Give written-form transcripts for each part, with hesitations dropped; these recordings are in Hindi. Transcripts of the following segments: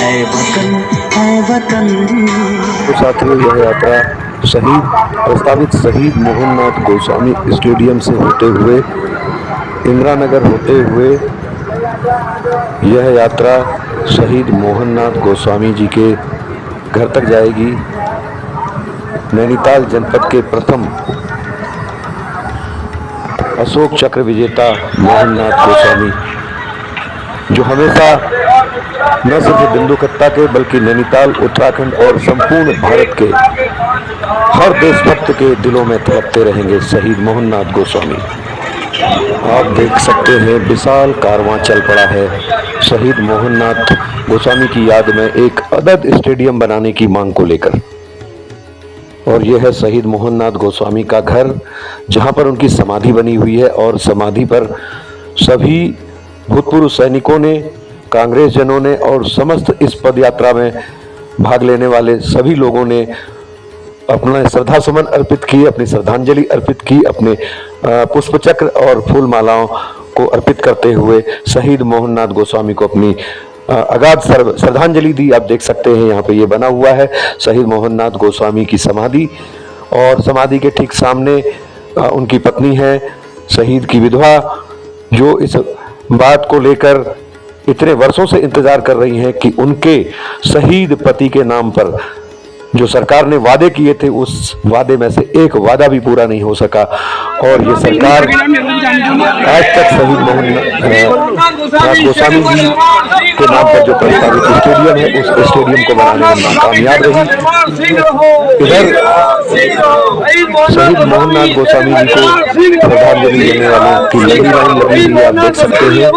है वतन, है वतन। तो साथियों, यह यात्रा प्रस्तावित शहीद मोहननाथ गोस्वामी स्टेडियम से होते हुए इंदिरा नगर होते हुए यह यात्रा शहीद मोहननाथ गोस्वामी जी के घर तक जाएगी। नैनीताल जनपद के प्रथम अशोक चक्र विजेता मोहननाथ गोस्वामी, जो हमेशा न सिर्फ बिंदुकट्टा के बल्कि नैनीताल, उत्तराखंड और संपूर्ण भारत के हर देशभक्त के दिलों में तड़पते रहेंगे, शहीद मोहननाथ गोस्वामी। आप देख सकते हैं विशाल कारवां चल पड़ा है शहीद मोहननाथ गोस्वामी की याद में एक अदद स्टेडियम बनाने की मांग को लेकर। और यह है शहीद मोहननाथ गोस्वामी का घर, जहां पर उनकी समाधि बनी हुई है और समाधि पर सभी भूतपूर्व सैनिकों ने, कांग्रेस जनों ने और समस्त इस पद यात्रा में भाग लेने वाले सभी लोगों ने अपना श्रद्धा सुमन अर्पित की, अपनी श्रद्धांजलि अर्पित की, अपने पुष्पचक्र और फूल मालाओं को अर्पित करते हुए शहीद मोहननाथ गोस्वामी को अपनी अगाध श्रद्धांजलि दी। आप देख सकते हैं यहाँ पे ये बना हुआ है शहीद मोहननाथ गोस्वामी की समाधि, और समाधि के ठीक सामने उनकी पत्नी है, शहीद की विधवा, जो इस बात को लेकर इतने वर्षों से इंतजार कर रही हैं कि उनके शहीद पति के नाम पर जो सरकार ने वादे किए थे, उस वादे में से एक वादा भी पूरा नहीं हो सका। और ये सरकार आज तक शहीद मोहननाथ गोस्वामी जी के नाम पर जो प्रस्तावित स्टेडियम है, उस स्टेडियम को बनाने में कामयाब रही। इधर शहीद मोहननाथ गोस्वामी जी को श्रद्धांजलि देने वालों की लंबी लाइन लगी हुई आप देख सकते हैं,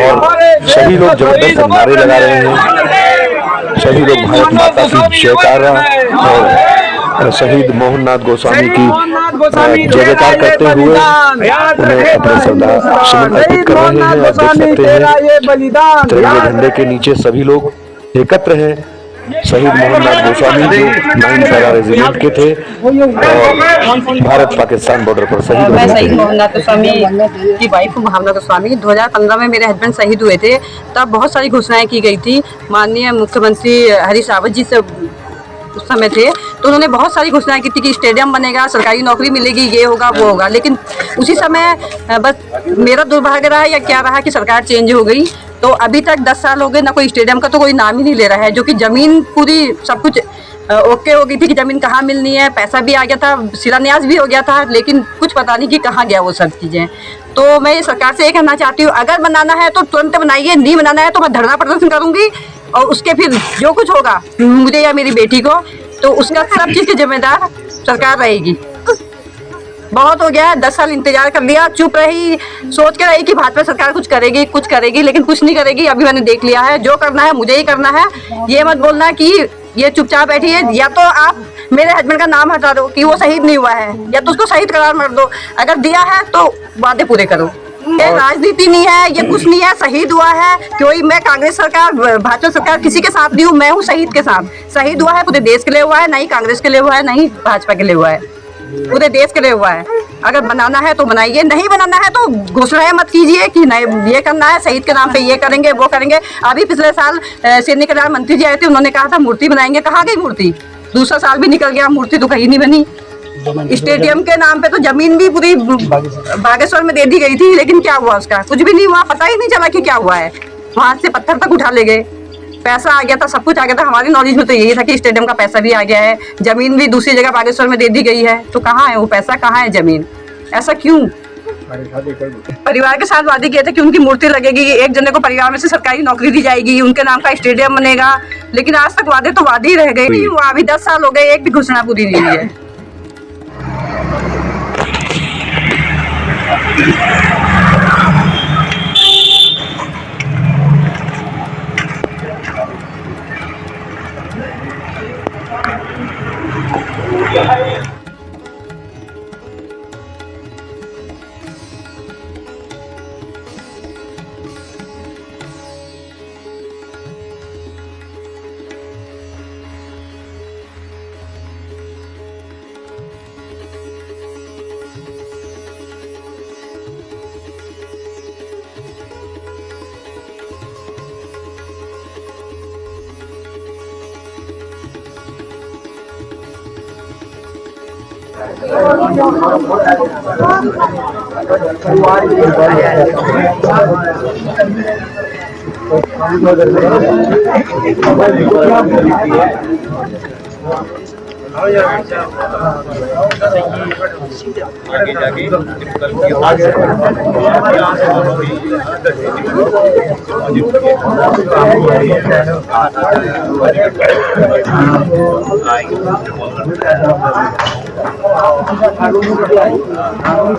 और सभी लोग जबरदस्त नारे लगा रहे हैं। सभी लोग भारत माता की जयकारा और शहीद मोहननाथ गोस्वामी की जय जयकार करते हुए उन्हें अपने श्रद्धा सुमन अर्पित कर रहे हैं। आप देख सकते हैं तिरंगे झंडे के नीचे सभी लोग एकत्र हैं। शहीद मोहननाथ गोस्वामी जो 9 पैरा रेजिमेंट के थे और भारत पाकिस्तान बॉर्डर पर शहीद हुए थे। मैं शहीद मोहननाथ गोस्वामी की वाइफ हूँ, भावना गोस्वामी। 2015 में मेरे हस्बैंड शहीद हुए थे, तब बहुत सारी घोषणाएं की गई थी। माननीय मुख्यमंत्री हरीश रावत जी से उस समय थे, तो उन्होंने बहुत सारी घोषणाएं की थी कि स्टेडियम बनेगा, सरकारी नौकरी मिलेगी, ये होगा वो होगा। लेकिन उसी समय बस मेरा दुर्भाग्य रहा या क्या रहा कि सरकार चेंज हो गई, तो अभी तक 10 साल हो गए, ना कोई स्टेडियम का तो कोई नाम ही नहीं ले रहा है। जो कि जमीन पूरी सब कुछ ओके हो गई थी कि जमीन कहाँ मिलनी है, पैसा भी आ गया था, शिलान्यास भी हो गया था, लेकिन कुछ पता नहीं कि कहाँ गया वो सब चीज़ें। तो मैं सरकार से ये कहना चाहती हूँ, अगर बनाना है तो तुरंत बनाइए, नहीं बनाना है तो मैं धरना प्रदर्शन करूँगी, और उसके फिर जो कुछ होगा मुझे या मेरी बेटी को, तो उसका सब चीज़ की जिम्मेदार सरकार रहेगी। बहुत हो गया है, 10 साल इंतजार कर लिया, चुप रही, सोच के रही कि भाजपा सरकार कुछ करेगी, लेकिन कुछ नहीं करेगी। अभी मैंने देख लिया है, जो करना है मुझे ही करना है। ये मत बोलना कि ये चुपचाप बैठी है, या तो आप मेरे हस्बैंड का नाम हटा दो कि वो शहीद नहीं हुआ है, या तो उसको शहीद करार मत दो। अगर दिया है तो वादे पूरे करो। ये राजनीति नहीं है, ये कुछ नहीं है, शहीद हुआ है कोई। मैं कांग्रेस सरकार, भाजपा सरकार किसी के साथ नहीं हूँ, मैं हूँ शहीद के साथ। शहीद हुआ है पूरे देश के लिए हुआ है, नहीं कांग्रेस के लिए हुआ है, नहीं भाजपा के लिए हुआ है, पूरे देश के लिए हुआ है। अगर बनाना है तो बनाइए, नहीं बनाना है तो घोषणाएं मत कीजिए कि नहीं ये करना है, शहीद के नाम पे ये करेंगे वो करेंगे। अभी पिछले साल सैनिक कल्याण मंत्री जी आए थे, उन्होंने कहा था मूर्ति बनाएंगे, कहाँ गई मूर्ति? दूसरा साल भी निकल गया, मूर्ति तो कहीं नहीं बनी। स्टेडियम के नाम पे तो जमीन भी पूरी बागेश्वर में दे दी गई थी, लेकिन क्या हुआ उसका? कुछ भी नहीं हुआ, पता ही नहीं चला कि क्या हुआ है। वहां से पत्थर तक उठा ले गए, पैसा आ गया था, सब कुछ आ गया था। हमारी नॉलेज में तो यही था कि स्टेडियम का पैसा भी आ गया है, जमीन भी दूसरी जगह बागेश्वर में दे दी गई है, तो कहाँ है वो पैसा, कहाँ है जमीन? ऐसा क्यों? परिवार के साथ वादे किए थे कि उनकी मूर्ति लगेगी, एक जने को परिवार में से सरकारी नौकरी दी जाएगी, उनके नाम का स्टेडियम बनेगा, लेकिन आज तक वादे तो वादे ही रह गए। नहीं हुआ, अभी 10 साल हो गए, एक भी घोषणा पूरी नहीं हुई है।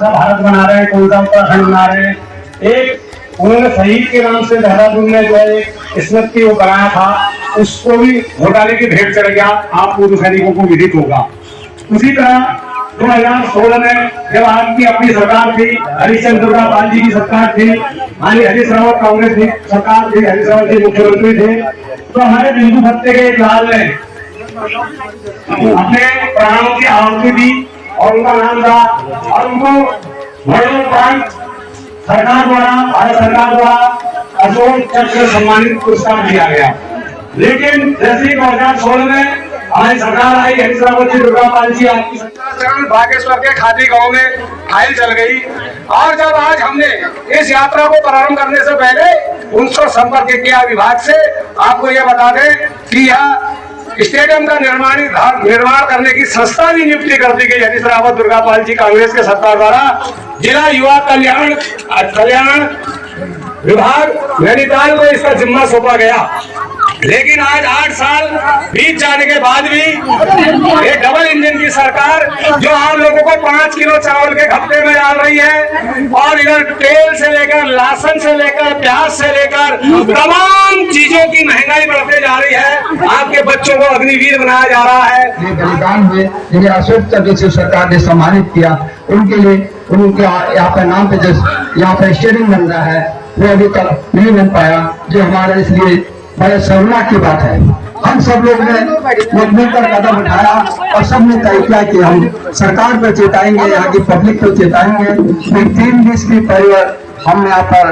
भारत बना रहे हैं, कौन सा उत्तराखंड बना रहे हैं। एक उन्होंने शहीद के नाम से देहरादून में जो है स्मृति वो बनाया था, उसको भी घोटाले की भेंट चढ़ गया, आप पूर्व सैनिकों को विदित होगा। उसी तरह 2016 में जब आपकी अपनी सरकार थी, हरिश्चंद्र दुर्गापाल जी की सरकार थी, हरीश रावत कांग्रेस की सरकार थी, हरीश रावत जी मुख्यमंत्री थे, तो हमारे बिंदु भत्ते के एक लाल ने अपने प्राणों की आहुति दी और उनका नाम था, और उनको मरणोपरांत सरकार द्वारा, भारत सरकार द्वारा अशोक चक्र सम्मानित पुरस्कार दिया गया। लेकिन जैसे 2016 में हमारी सरकार आई, हरीश रावत जी, दुर्गापाल जी, आपकी सरकार, बागेश्वर के खादी गांव में फाइल चल गई। और जब आज हमने इस यात्रा को प्रारंभ करने से पहले उनसे संपर्क किया विभाग से, आपको यह बता दें कि यह स्टेडियम का निर्माण करने की संस्था भी नियुक्ति कर दी गई हरीश रावत दुर्गापाल जी कांग्रेस के सरकार द्वारा। जिला युवा कल्याण विभाग नैनीताल को इसका जिम्मा सौंपा गया। लेकिन आज 8 साल बीत जाने के बाद भी एक डबल इंजन की सरकार जो आम लोगों को 5 किलो चावल के घपटे में डाल रही है, और इधर तेल से लेकर, लहसुन से लेकर, प्याज से लेकर तमाम चीजों की महंगाई बढ़ते जा रही है। आपके बच्चों को अग्निवीर बनाया जा रहा है। बलिदान हुए जिन्हें अशोक चक्र से सरकार ने सम्मानित किया, उनके लिए उनके यहाँ पर नाम पे जिस यहाँ पर स्टेडियम बन रहा है वो अभी तक नहीं बन पाया, जो हमारा इसलिए बड़े शर्मा की बात है। हम सब लोग ने मिलकर कदम उठाया और सबने तय किया कि हम सरकार पर चेताएंगे, यहाँ की पब्लिक को चेताएंगे। 3-20 की परिवार हम यहाँ पर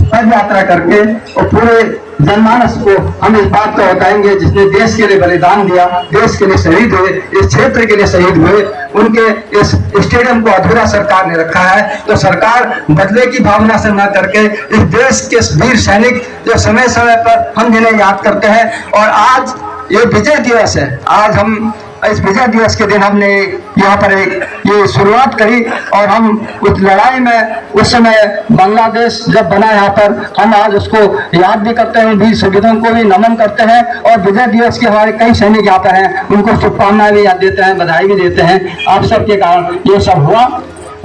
पद यात्रा करके और पूरे जनमानस को हम इस बात को बताएंगे, जिसने देश के लिए बलिदान दिया, देश के लिए शहीद हुए, इस क्षेत्र के लिए शहीद हुए, उनके इस स्टेडियम को अधूरा सरकार ने रखा है। तो सरकार बदले की भावना से न करके इस देश के वीर सैनिक जो समय समय पर हम जिन्हें याद करते हैं, और आज ये विजय दिवस है, आज हम इस विजय दिवस के दिन हमने यहाँ पर एक ये शुरुआत करी, और हम उस लड़ाई में उस समय बांग्लादेश जब बना यहाँ पर, हम आज उसको याद भी करते हैं, वीर शहीदों को भी नमन करते हैं, और विजय दिवस के हमारे कई सैनिक यहाँ पर हैं, उनको शुभकामनाएं भी याद देते हैं, बधाई भी देते हैं। आप सबके कारण ये सब हुआ।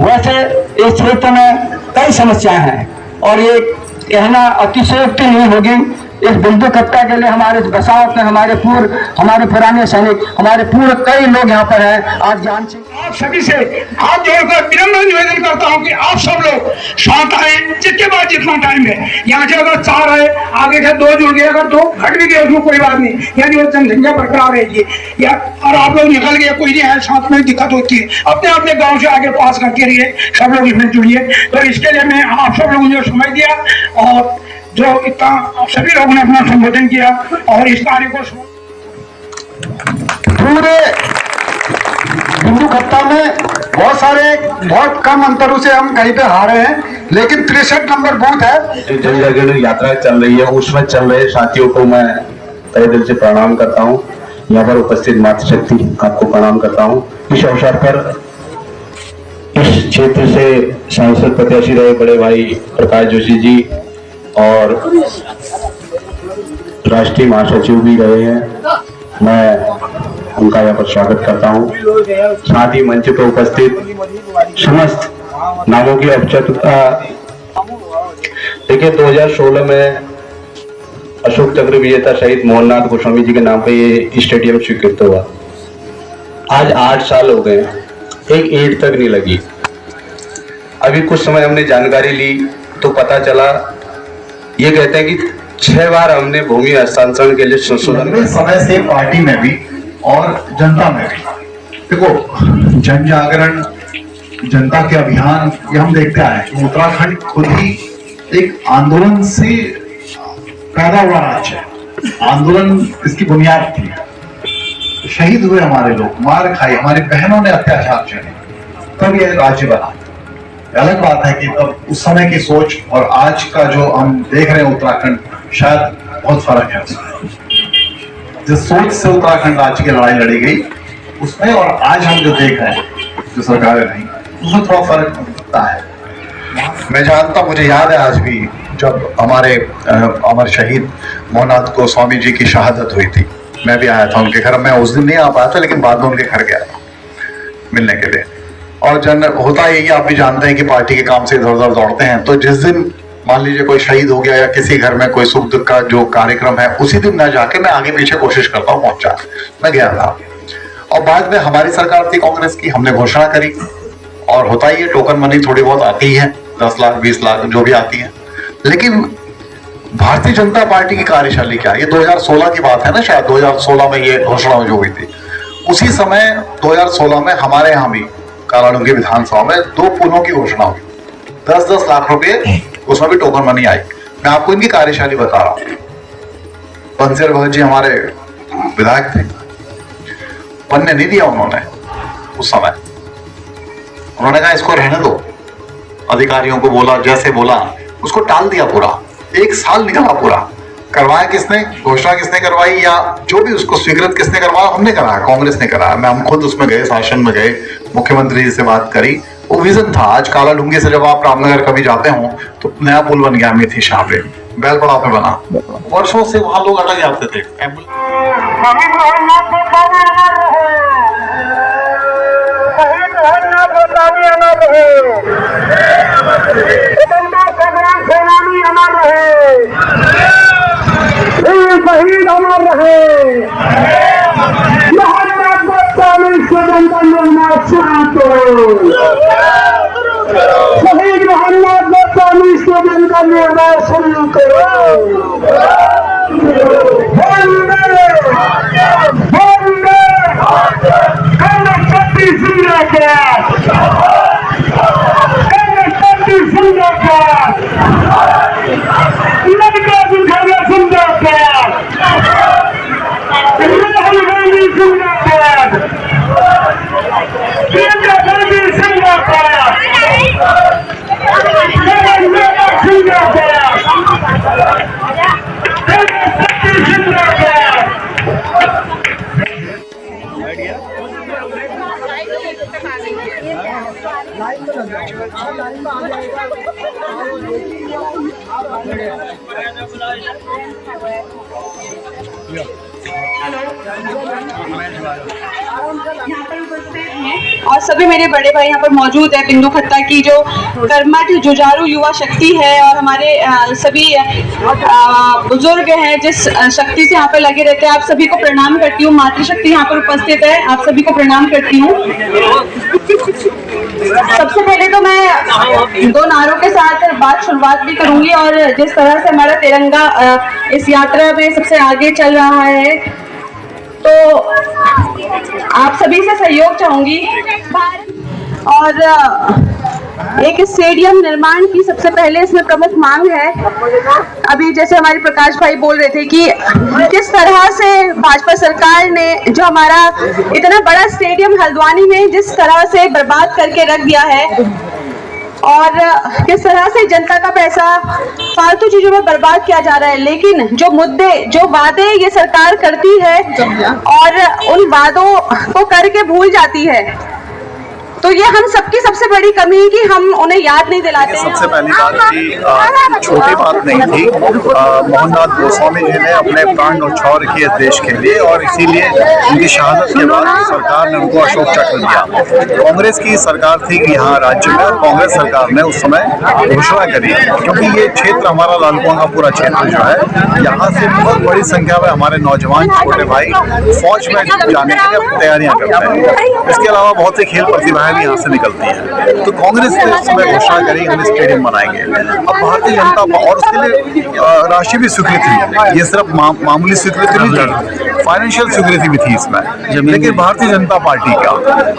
वैसे इस क्षेत्र में कई समस्याएं हैं, और ये कहना अतिशयोक्ति नहीं होगी। इस बिंदु कट्टा के लिए हमारे बसावत में हमारे पुराने सैनिक, हमारे पूर्व कई लोग यहाँ पर हैं। आज जान सिंह, आप सभी से हाथ जोड़कर विनम्र निवेदन करता हूँ कि आप सब लोग साथ आए, जिसके बाद जितना टाइम है। यहाँ से अगर 4 आए, आगे से 2 जुड़ गए, अगर 2 घट भी गए उसमें कोई बात नहीं, यानी वो जनसंख्या बरकरार रहेगी। या और आप लोग निकल गए, कोई नहीं है, साथ में दिक्कत होती है, अपने अपने गाँव से आगे पास करके रहिए, सब लोग इसमें जुड़िए। तो इसके लिए मैं आप सब लोगों ने समय दिया, और जो इतना सभी लोगों ने अपना संबोधन किया, और इस कार्य को पूरे बिंदु खत्ता में बहुत कम अंतरों से हम कहीं पे हारे हैं, लेकिन 63 नंबर बूथ है। जो जन जागरण यात्रा चल रही है, उसमें चल रहे साथियों को मैं तहे दिल से प्रणाम करता हूँ। यहाँ पर उपस्थित मातृशक्ति आपको प्रणाम करता हूँ। इस अवसर पर इस क्षेत्र से सांसद प्रत्याशी रहे बड़े भाई प्रकाश जोशी जी और राष्ट्रीय महासचिव भी रहे हैं, मैं उनका यहाँ पर स्वागत करता हूँ। साथ ही मंच पर उपस्थित समस्त नामों की औपचारिकता। देखिए 2016 में अशोक चक्र विजेता शहीद मोहननाथ गोस्वामी जी के नाम पे ये स्टेडियम स्वीकृत हुआ। आज 8 साल हो गए, एक ईंट तक नहीं लगी। अभी कुछ समय हमने जानकारी ली तो पता चला, ये कहते हैं कि 6 बार हमने भूमि हस्तांतरण के लिए संशोधन समय से पार्टी में भी और जनता में भी। देखो जन जागरण, जनता के अभियान, ये हम देखते आए कि उत्तराखंड खुद ही एक आंदोलन से पैदा हुआ राज्य है। आंदोलन इसकी बुनियाद थी। शहीद हुए हमारे लोग, मार खाई, हमारी बहनों ने अत्याचार झेले, तब ये राज्य बना। अलग बात है कि तब उस समय की सोच और आज का जो हम देख रहे हैं उत्तराखंड, शायद बहुत फर्क है उसमें। जिस सोच से उत्तराखंड राज्य की लड़ाई लड़ी गई उसमें और आज हम जो देख रहे हैं जो सरकारें रही, उसमें थोड़ा फर्क दिखता है। मैं जानता, मुझे याद है आज भी जब हमारे अमर शहीद मोहननाथ गोस्वामी जी की शहादत हुई थी, मैं भी आया था उनके घर। मैं उस दिन नहीं आ पाया था, लेकिन बाद में उनके घर गया था मिलने के लिए। और जन होता यही, आप भी जानते हैं कि पार्टी के काम से इधर उधर दौड़ते हैं, तो जिस दिन मान लीजिए कोई शहीद हो गया या किसी घर में कोई सुख दुख का जो कार्यक्रम है, उसी दिन न जाके मैं आगे पीछे कोशिश करता हूँ पहुंचा। मैं गया था और बाद में हमारी सरकार थी कांग्रेस की, हमने घोषणा करी और होता ही है टोकन मनी थोड़ी बहुत आती है, 10 लाख 20 लाख जो भी आती है। लेकिन भारतीय जनता पार्टी की कार्यशैली क्या है, ये 2016 की बात है ना, शायद 2016 में ये घोषणा जो हुई थी। उसी समय 2016 में हमारे यहाँ भी कालाडूंगी विधानसभा में 2 पुलों की घोषणा हुई, 10-10 लाख रुपए, उसमें भी टोकन मनी आई। मैं आपको इनकी कार्यशैली बता रहा हूँ। बंसीधर भगत जी हमारे विधायक थे, बनने नहीं दिया उन्होंने उस समय। उन्होंने कहा इसको रहने दो, अधिकारियों को बोला, जैसे बोला उसको टाल दिया पूरा। 1 साल निकला पूरा। करवाया किसने, घोषणा किसने करवाई या जो भी उसको स्वीकृत किसने करवाया, हमने कराया, कांग्रेस ने कराया। मैं हम खुद उसमें गए, शासन में गए, मुख्यमंत्री जी से बात करी। वो विजन था। आज कालाडूंगी से जब आप रामनगर कभी जाते हो तो नया पुल बन गया मेथी शाह पे, बैलपड़ा पे बना। वर्षों से वहां लोग अटक जाते थे। शहीद अमर रहे, मोहननाथ गोस्वामी स्वतंत्र निर्माण शहीद मोहननाथ गोस्वामी स्वतंत्र निर्माण शुरू करो। वंदे वंदे शक्ति जिंदाबाद, शक्ति जिंदाबाद, मल्लिकार्जुन खड़गे जिंदाबाद, राहुल गांधी जिंदाबाद, प्रियंका गांधी जिंदाबाद, जिंदाबाद, शक्ति जिंदाबाद। और सभी मेरे बड़े भाई यहाँ पर मौजूद है। बिंदु खत्ता की जो कर्मठ जुझारू युवा शक्ति है और हमारे सभी बुजुर्ग हैं जिस शक्ति से यहाँ पर लगे रहते हैं, आप सभी को प्रणाम करती हूँ। मातृशक्ति यहाँ पर उपस्थित है, आप सभी को प्रणाम करती हूँ। सबसे पहले तो मैं 2 नारों के साथ बात शुरुआत भी करूंगी और जिस तरह से हमारा तिरंगा इस यात्रा में सबसे आगे चल रहा है तो आप सभी से सहयोग चाहूंगी। और एक स्टेडियम निर्माण की सबसे पहले इसमें प्रमुख मांग है। अभी जैसे हमारे प्रकाश भाई बोल रहे थे कि किस तरह से भाजपा सरकार ने जो हमारा इतना बड़ा स्टेडियम हल्द्वानी में जिस तरह से बर्बाद करके रख दिया है और किस तरह से जनता का पैसा फालतू चीजों में बर्बाद किया जा रहा है। लेकिन जो मुद्दे, जो वादे ये सरकार करती है और उन वादों को करके भूल जाती है, तो ये हम सबकी सबसे बड़ी कमी है कि हम उन्हें याद नहीं दिलाते। सबसे पहली बात कि छोटी बात नहीं थी। मोहननाथ गोस्वामी जी ने अपने प्राण न्यौछावर किए देश के लिए और इसीलिए उनकी शहादत के बाद सरकार ने उनको अशोक चक्र दिया। कांग्रेस की सरकार थी कि यहाँ राज्य में, कांग्रेस सरकार ने उस समय घोषणा करी, क्योंकि ये क्षेत्र हमारा लालकुआं का पूरा क्षेत्र जो है, यहाँ से बहुत बड़ी संख्या में हमारे नौजवान छोटे भाई फौज में जाने के लिए तैयारियां करते हैं। इसके अलावा बहुत सी खेल प्रतिभाएं भी यहाँ से निकलती है। तो कांग्रेस ने उस समय घोषणा करी हम स्टेडियम बनाएंगे। अब भारतीय जनता और उसके लिए राशि भी स्वीकृति है, ये सिर्फ मामूली स्वीकृति नहीं थी, फाइनेंशियल स्वीकृति भी थी इसमें। लेकिन भारतीय जनता पार्टी का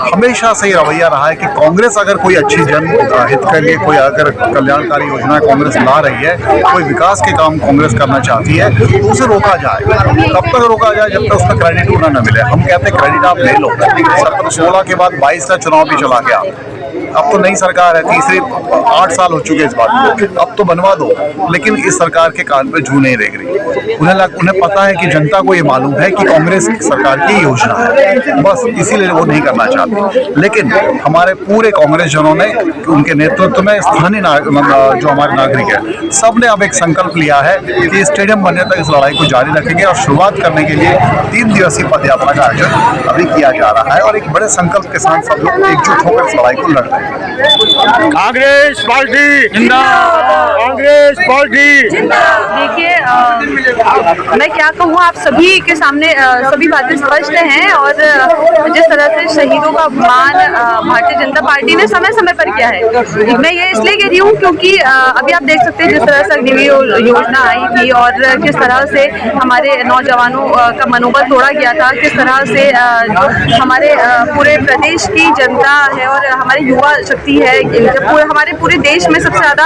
हमेशा से ही रवैया रहा है कि कांग्रेस अगर कोई अच्छी जन हित के लिए कोई अगर कल्याणकारी योजना कांग्रेस ला रही है, कोई विकास के काम कांग्रेस करना चाहती है, तो उसे रोका जाए। कब तक रोका जाए? जब तक उसका क्रेडिट उन्हें न मिले। हम कहते हैं क्रेडिट आप ले लो। 16 के बाद 22 का चुनाव भी चला गया, अब तो नई सरकार है, तीसरे 8 साल हो चुके इस बात को, अब तो बनवा दो। लेकिन इस सरकार के कान पे जू नहीं रेंग रही। उन्हें पता है कि जनता को ये मालूम है कि कांग्रेस सरकार की योजना है, बस इसीलिए वो नहीं करना चाहते। लेकिन हमारे पूरे कांग्रेस जनों ने, उनके नेतृत्व में स्थानीय जो हमारे नागरिक है, सब ने अब एक संकल्प लिया है कि स्टेडियम बनने तक इस लड़ाई को जारी रखेंगे और शुरुआत करने के लिए 3 दिवसीय पदयात्रा का आयोजन अभी किया जा रहा है और एक बड़े संकल्प के साथ सब लोग एकजुट होकर इस लड़ाई को लड़ रहे हैं। कांग्रेस पार्टी जिंदाबाद, कांग्रेस पार्टी जिंदाबाद। देखिए, मैं क्या कहूँ, आप सभी के सामने सभी बातें स्पष्ट हैं और जिस तरह से शहीदों का अपमान भारतीय जनता पार्टी ने समय समय पर किया है। मैं ये इसलिए कह रही हूँ क्योंकि अभी आप देख सकते हैं जिस तरह से अग्निवीर योजना आई थी और किस तरह से हमारे नौजवानों का मनोबल तोड़ा गया था, किस तरह से जो हमारे पूरे प्रदेश की जनता है और हमारे युवा शक्ति है, हमारे पूरे देश में सबसे ज़्यादा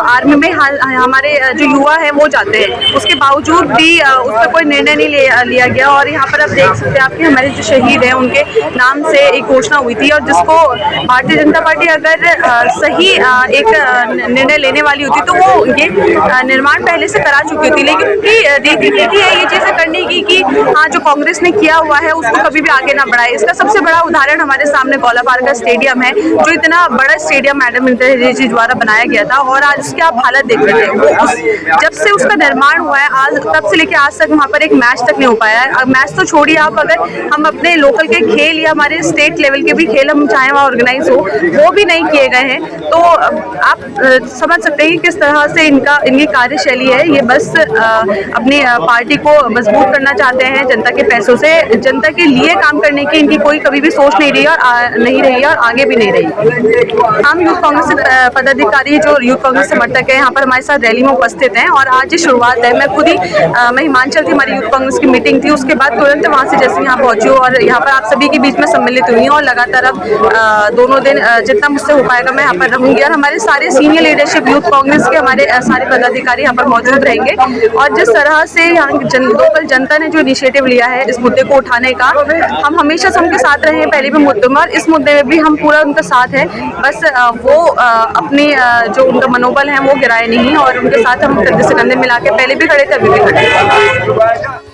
आर्मी में हमारे जो युवा हैं वो जाते हैं, उसके बावजूद भी उस पर कोई निर्णय नहीं लिया गया। और यहाँ पर आप देख सकते हैं आपके हमारे जो शहीद हैं उनके नाम से एक घोषणा हुई थी और जिसको भारतीय जनता पार्टी अगर सही एक निर्णय लेने वाली होती तो वो ये निर्माण पहले से करा चुकी होती, लेकिन उनकी रीति है ये चीज़ें करने की कि हाँ जो कांग्रेस ने किया हुआ है उसको कभी भी आगे ना बढ़ाए। इसका सबसे बड़ा उदाहरण हमारे सामने गौलापार का स्टेडियम है, जो इतना बड़ा स्टेडियम मैडम इंदिरा जी द्वारा बनाया गया था और आज उसकी आप हालत देख रहे हैं। जब से उसका निर्माण हुआ है आज तब से लेकर आज तक वहाँ पर एक मैच तक नहीं हो पाया है। मैच तो छोड़िए, आप अगर हम अपने लोकल के खेल या हमारे स्टेट लेवल के भी खेल हम चाहें वहाँ ऑर्गेनाइज हो, वो भी नहीं किए गए हैं। तो आप समझ सकते हैं कि किस तरह से इनकी कार्यशैली है। ये बस अपनी पार्टी को मजबूत करना चाहते हैं, जनता के पैसों से जनता के लिए काम करने की इनकी कोई कभी भी सोच नहीं रही है और आगे भी नहीं रही। हम यूथ कांग्रेस से पदाधिकारी जो यूथ कांग्रेस समर्थक है यहाँ पर हमारे साथ रैली में उपस्थित हैं और आज ही शुरुआत है। मैं खुद ही मैं हिमाचल थी, हमारी यूथ कांग्रेस की मीटिंग थी, उसके बाद तुरंत वहाँ से जैसे यहाँ पहुंची हूँ और यहाँ पर आप सभी के बीच में सम्मिलित हुई हूँ और लगातार अब दोनों दिन जितना मुझसे हो पाएगा मैं यहाँ पर रहूँगी और हमारे सारे सीनियर लीडरशिप यूथ कांग्रेस के हमारे सारे पदाधिकारी यहाँ पर मौजूद रहेंगे। और जिस तरह से यहाँ लोकल जनता ने जो इनिशिएटिव लिया है इस मुद्दे को उठाने का, हम हमेशा से उनके साथ रहे हैं पहले भी मुद्दों में और इस मुद्दे में भी हम पूरा उनका साथ है। बस वो अपनी जो उनका मनोबल है वो गिराए नहीं और उनके साथ हम कंधे से कंधे मिला के पहले भी खड़े थे, अभी भी खड़े हैं।